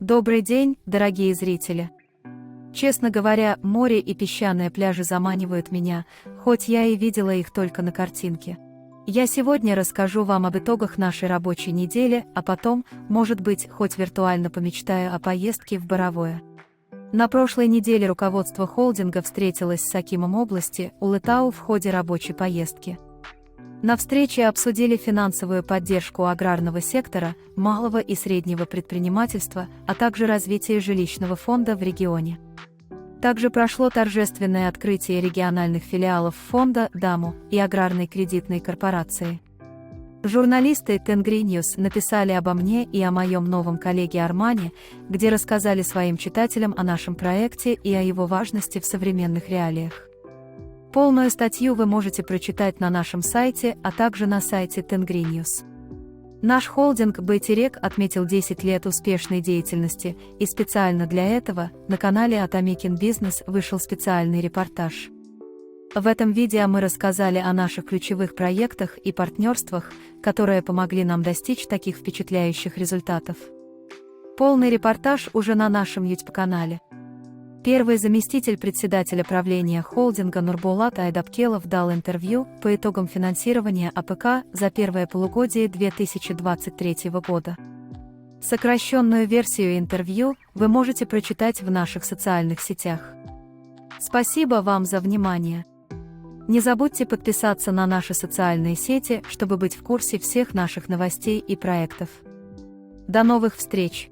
Добрый день, дорогие зрители! Честно говоря, море и песчаные пляжи заманивают меня, хоть я и видела их только на картинке. Я сегодня расскажу вам об итогах нашей рабочей недели, а потом, может быть, хоть виртуально помечтаю о поездке в Боровое. На прошлой неделе руководство холдинга встретилось с Акимом области Улытау в ходе рабочей поездки. На встрече обсудили финансовую поддержку аграрного сектора, малого и среднего предпринимательства, а также развитие жилищного фонда в регионе. Также прошло торжественное открытие региональных филиалов фонда «Даму» и аграрной кредитной корпорации. Журналисты Тенгри Ньюс написали обо мне и о моем новом коллеге Армане, где рассказали своим читателям о нашем проекте и о его важности в современных реалиях. Полную статью вы можете прочитать на нашем сайте, а также на сайте Тенгри Ньюс. Наш холдинг Байтерек отметил 10 лет успешной деятельности, и специально для этого на канале Атамикин Бизнес вышел специальный репортаж. В этом видео мы рассказали о наших ключевых проектах и партнерствах, которые помогли нам достичь таких впечатляющих результатов. Полный репортаж уже на нашем YouTube-канале. Первый заместитель председателя правления холдинга Нурбулат Айдапкелов дал интервью по итогам финансирования АПК за первое полугодие 2023 года. Сокращенную версию интервью вы можете прочитать в наших социальных сетях. Спасибо вам за внимание. Не забудьте подписаться на наши социальные сети, чтобы быть в курсе всех наших новостей и проектов. До новых встреч!